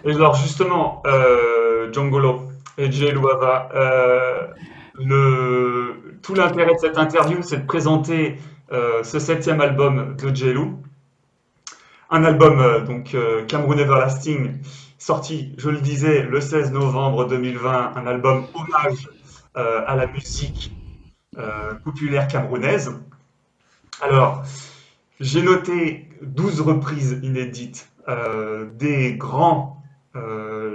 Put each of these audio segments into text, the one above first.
Et alors justement, Djongolo et Jay Luava, tout l'intérêt de cette interview, c'est de présenter ce septième album de Jelou, un album Cameroun Everlasting, sorti, je le disais, le 16 novembre 2020, un album hommage à la musique populaire camerounaise. Alors, j'ai noté 12 reprises inédites des grands,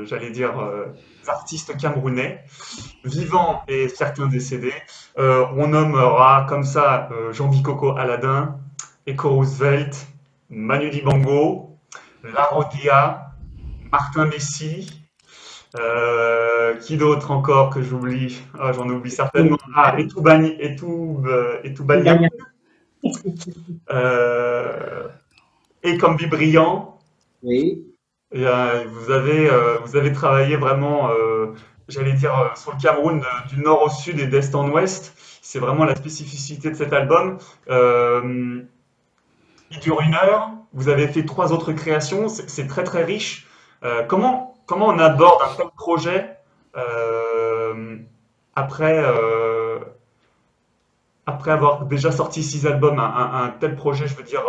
j'allais dire, artistes camerounais, vivants et certains décédés. On nommera comme ça Jean Coco Aladin, Echo Roosevelt, Manu Dibango, La Rodia, Martin Messi, qui d'autre encore que j'oublie? Ah, j'en oublie certainement. Ah, Tout Etoubania, gagnant. euh, et Combi Brillant. Oui. Et, vous avez travaillé vraiment, j'allais dire, sur le Cameroun du nord au sud et d'est en ouest. C'est vraiment la spécificité de cet album. Euh, il dure 1 heure. Vous avez fait 3 autres créations. C'est très très riche. Comment on aborde un tel projet euh, après, après avoir déjà sorti 6 albums, un tel projet, je veux dire,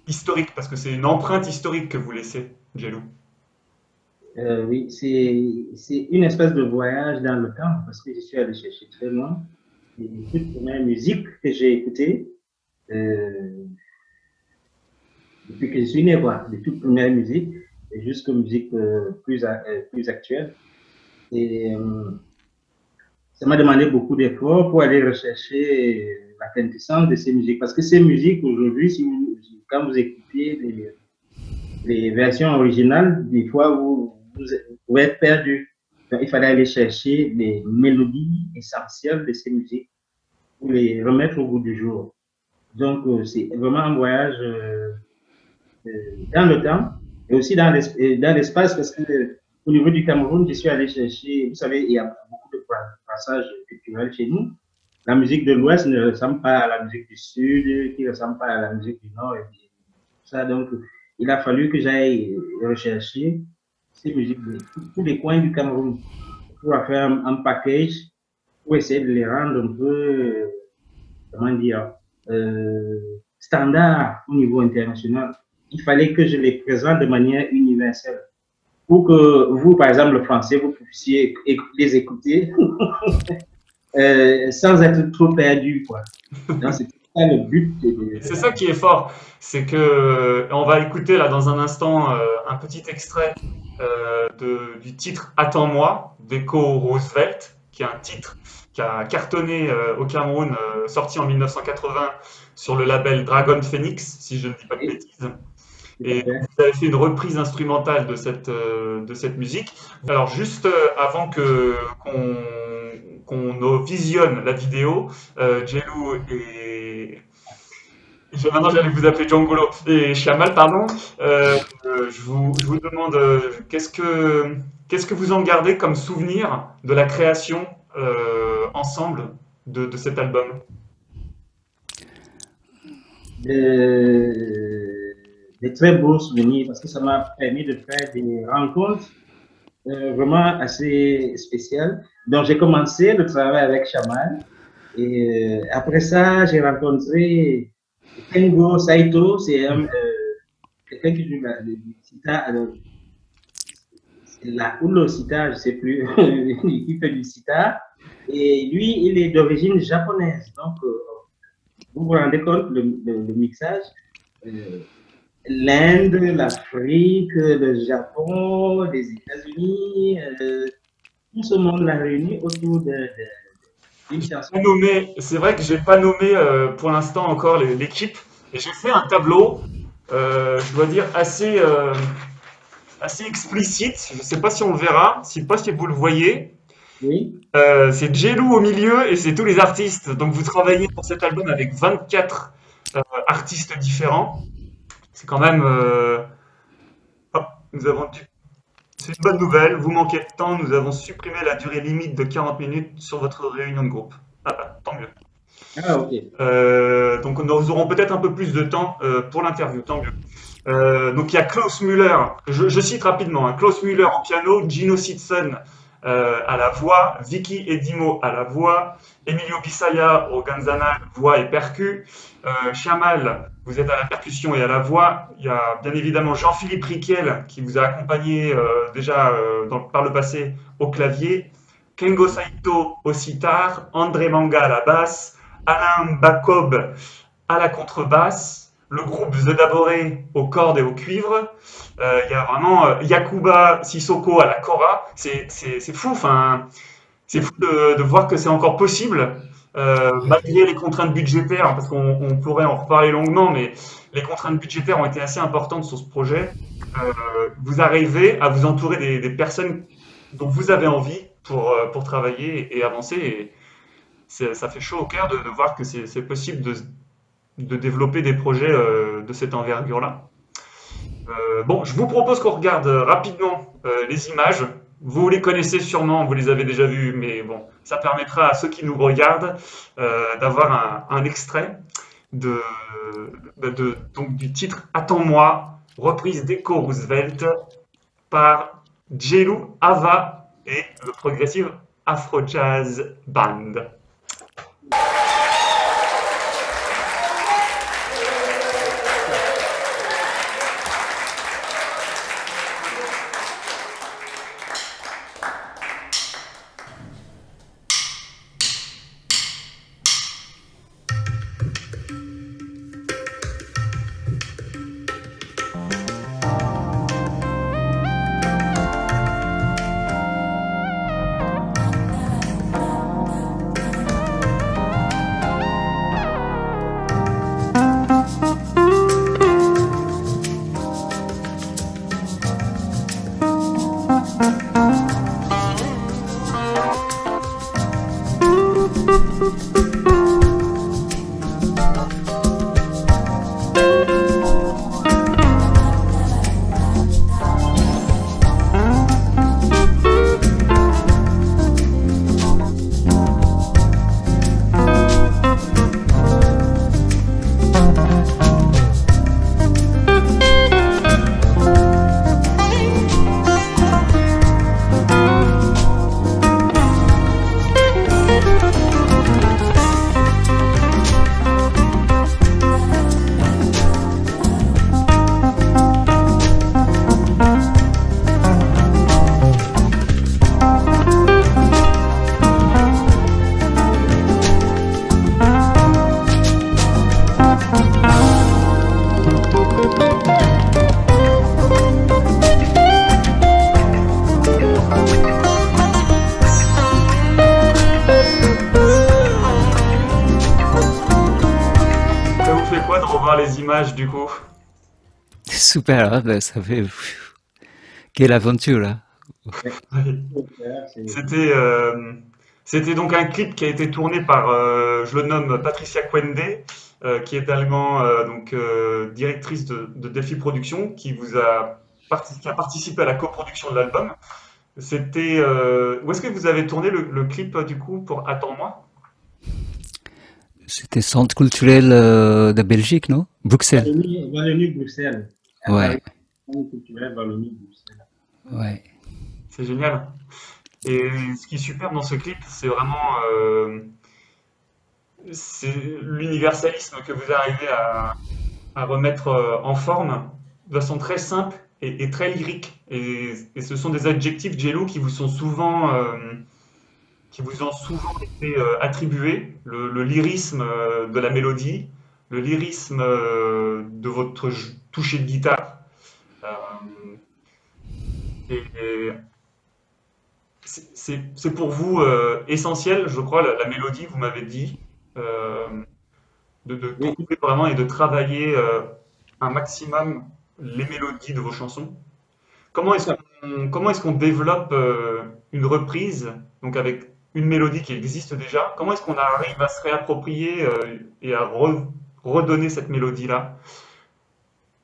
historique, parce que c'est une empreinte historique que vous laissez, Jelou. Oui, c'est une espèce de voyage dans le temps parce que je suis allé chercher très loin. Et les toutes premières musiques que j'ai écoutées euh, depuis que je suis né, quoi, les toutes premières musiques, et jusqu'aux musiques plus actuelles. Et ça m'a demandé beaucoup d'efforts pour aller rechercher la quintessence de ces musiques. Parce que ces musiques, aujourd'hui, quand vous écoutez les versions originales, des fois, vous êtes perdu. Donc, il fallait aller chercher les mélodies essentielles de ces musiques pour les remettre au goût du jour. Donc, c'est vraiment un voyage dans le temps et aussi dans l'espace parce que au niveau du Cameroun, je suis allé chercher, vous savez, il y a beaucoup de passages culturels chez nous. La musique de l'Ouest ne ressemble pas à la musique du Sud, qui ne ressemble pas à la musique du Nord. Et tout ça, donc, il a fallu que j'aille rechercher ces musiques de tous les coins du Cameroun pour faire un package pour essayer de les rendre un peu, comment dire, standard au niveau international. Il fallait que je les présente de manière universelle pour que vous, par exemple, le français, vous puissiez les écouter sans être trop perdu, quoi. Donc, c'est ça le but C'est ça qui est fort, c'est que on va écouter là dans un instant un petit extrait du titre Attends-moi d'Echo Roosevelt, qui est un titre qui a cartonné au Cameroun, sorti en 1980 sur le label Dragon Phoenix, si je ne dis pas de oui, bêtises. tout à Et fait. vous avez fait une reprise instrumentale de cette musique. Alors juste avant qu'on visionne la vidéo, Jelou et maintenant j'allais vous appeler Djangolo et Chamal, pardon. Je vous demande qu'est-ce que vous en gardez comme souvenir de la création ensemble de cet album? Des très beaux souvenirs parce que ça m'a permis de faire des rencontres vraiment assez spéciales. Donc, j'ai commencé le travail avec Chaman et après ça, j'ai rencontré Kengo Saito, c'est quelqu'un qui joue le sitar, alors, c'est la ou le sitar, je sais plus, qui fait du sitar. Et lui, il est d'origine japonaise. Donc, vous vous rendez compte, le mixage, euh, l'Inde, l'Afrique, le Japon, les États-Unis, tout ce monde l'a réuni autour d'une chanson. C'est vrai que j'ai pas nommé pour l'instant encore l'équipe et j'ai fait un tableau, je dois dire assez explicite. Je sais pas si on le verra, si pas si vous le voyez. Oui, C'est Jelou au milieu et c'est tous les artistes. Donc vous travaillez pour cet album avec 24 artistes différents. C'est quand même. Hop, nous avons dû- c'est une bonne nouvelle. Vous manquez de temps. Nous avons supprimé la durée limite de 40 minutes sur votre réunion de groupe. Ah bah, tant mieux. ah, ok. Donc nous aurons peut-être un peu plus de temps pour l'interview. Tant mieux. Donc il y a Klaus Müller, je cite rapidement, hein, Klaus Müller au piano, Gino Sitson à la voix, Vicky Edimo à la voix, Emilio Bisaya au ganzana, voix et percu, Chamal, vous êtes à la percussion et à la voix, il y a bien évidemment Jean-Philippe Riquel qui vous a accompagné déjà par le passé au clavier, Kengo Saito au sitar, André Manga à la basse, Alain Bacob à la contrebasse, le groupe The Daboré aux cordes et au cuivre. Il y a vraiment Yakuba Sissoko à la kora. C'est fou, enfin, c'est fou de voir que c'est encore possible, malgré les contraintes budgétaires, parce qu'on pourrait en reparler longuement, mais les contraintes budgétaires ont été assez importantes sur ce projet. Vous arrivez à vous entourer des personnes dont vous avez envie pour travailler et avancer. Et ça fait chaud au cœur de voir que c'est possible de développer des projets de cette envergure-là. Bon, je vous propose qu'on regarde rapidement les images. Vous les connaissez sûrement, vous les avez déjà vues, mais bon, ça permettra à ceux qui nous regardent d'avoir un extrait donc, du titre Attends-moi, reprise d'Echo Roosevelt par Jelu, Ava et le Progressive Afro Jazz Band. Les images du coup. Super, hein, ben, ça fait... Quelle aventure, hein. C'était donc un clip qui a été tourné par, je le nomme Patricia Kwende, qui est également directrice de Delphi Productions, qui a participé à la coproduction de l'album. C'était où est-ce que vous avez tourné le clip du coup pour Attends-moi? C'était Centre culturel de Belgique, non? Bruxelles. Wallonie-Bruxelles. Ouais. Centre culturel Wallonie-Bruxelles. Ouais. C'est génial. Et ce qui est super dans ce clip, c'est vraiment c'est l'universalisme que vous arrivez à remettre en forme de façon très simple et très lyrique. Et ce sont des adjectifs, Jello, qui vous sont souvent qui vous ont souvent été attribués, le lyrisme de la mélodie, le lyrisme de votre toucher de guitare. Euh, et c'est pour vous essentiel, je crois, la mélodie, vous m'avez dit, euh, de Oui, trouver vraiment et de travailler un maximum les mélodies de vos chansons. tout à Comment est-ce qu'on développe une reprise, donc avec une mélodie qui existe déjà? Comment est-ce qu'on arrive à se réapproprier et à redonner cette mélodie-là?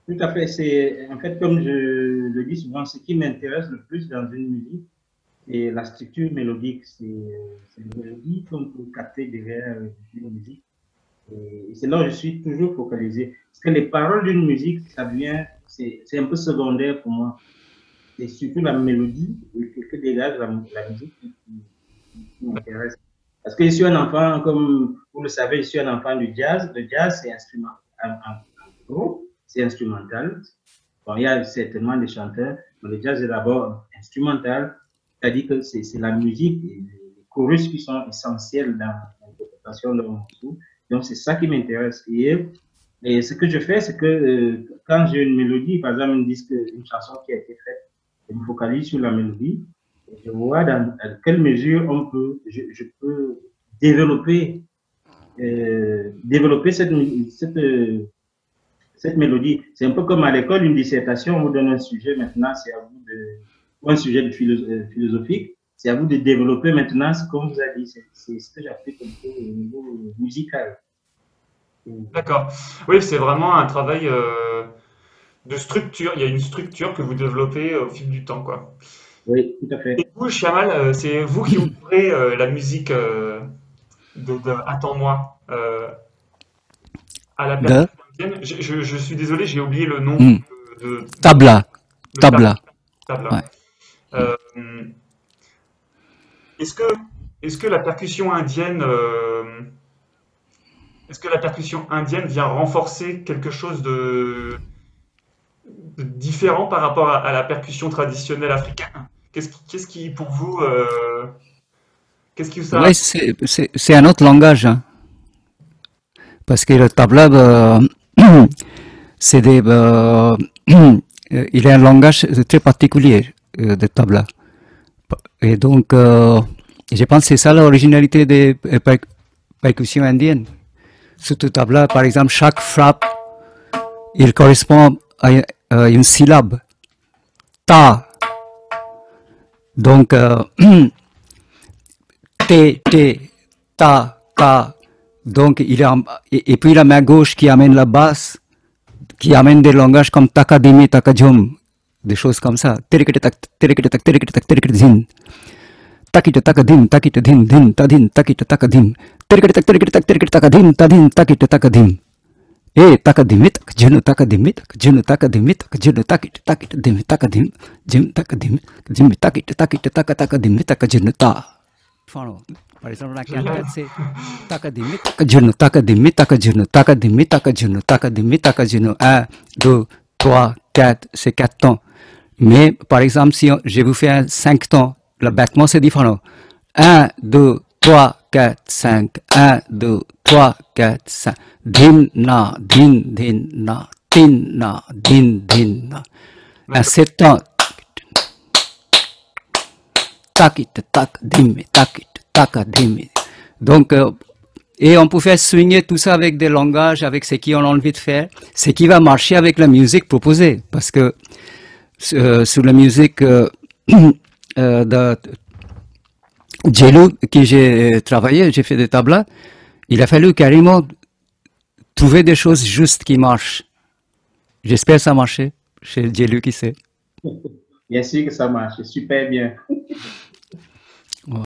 Tout à fait. C'est, en fait, comme je le dis souvent, ce qui m'intéresse le plus dans une musique, c'est la structure mélodique. C'est la mélodie qu'on peut capter derrière une musique. Et c'est là où je suis toujours focalisé. Parce que les paroles d'une musique, c'est un peu secondaire pour moi. C'est surtout la mélodie que dégage la musique qui m'intéresse. Parce que je suis un enfant, comme vous le savez, je suis un enfant du jazz. Le jazz, c'est gros, c'est instrumental. Bon, il y a certainement des chanteurs, mais le jazz est d'abord instrumental. C'est-à-dire que c'est la musique et les chorus qui sont essentiels dans l'interprétation de morceau. Donc, c'est ça qui m'intéresse. Et ce que je fais, c'est que quand j'ai une mélodie, par exemple, une chanson qui a été faite, je me focalise sur la mélodie. Et je vois dans quelle mesure je peux développer, développer cette mélodie. C'est un peu comme à l'école, une dissertation, on vous donne un sujet, maintenant, c'est à vous ou un sujet philosophique, c'est à vous de développer maintenant ce qu'on vous a dit. C'est ce que j'applique un peu au niveau musical. D'accord. Oui, c'est vraiment un travail de structure. Il y a une structure que vous développez au fil du temps, quoi. Oui, tout à Et fait. vous, Chamal, c'est vous qui ouvrez la musique de Attends-moi à la De percussion indienne. Je suis désolé, j'ai oublié le nom hmm, de tabla, le tabla. table. Ouais. Euh, est-ce que, est-ce que la percussion indienne, est-ce que la percussion indienne vient renforcer quelque chose de différent par rapport à la percussion traditionnelle africaine? Qu'est-ce qui, pour vous, qu'est-ce qui ça? Ouais, c'est un autre langage, hein, parce que le tabla, c'est des, il a un langage très particulier de tabla. Et donc, je pense que c'est ça l'originalité des percussions indiennes. Surtout tabla, par exemple, chaque frappe, il correspond à une syllabe. Ta. Donc, T, T, ta, ta. Donc, et puis la main gauche qui amène la basse, qui amène des langages comme takadimi, takajum, des choses comme ça. Terikitatak, terikitatak, terikitatak, terikitazin. Takita takadim, takita dim, dim, tadin, takita takadim. Terikitatak, terikitatak, terikitakadim, tadin, takita takadim. Takadimit, junu takadimit, junu takadimit, junu takita takita dim, takadim, jim takadim, jim takita takita takadimit, takajunu ta. Par exemple, la cantate, c'est takadimi, takajunu, takadimi, takajunu, takadimi, takajunu, takadimi, takajunu. 1, 2, 3, 4, c'est 4 temps. Mais, par exemple, si je vous fais un 5 temps, le battement, c'est différent. 1, 2, 3, 4, 5. 1, 2, 3, 4, 5. Din, na, din, din, na. Tin, na, din, din, na. Un 7 temps. Takit, tak, dimi, takit, taka, dimi. Donc, et on pouvait swinguer tout ça avec des langages, avec ce qu'on a envie de faire, ce qui va marcher avec la musique proposée. Parce que sur la musique de Jelou, qui j'ai travaillé, j'ai fait des tablas, il a fallu carrément trouver des choses justes qui marchent. J'espère que ça a marché chez Jelou qui sait. Bien sûr que ça marche, super bien.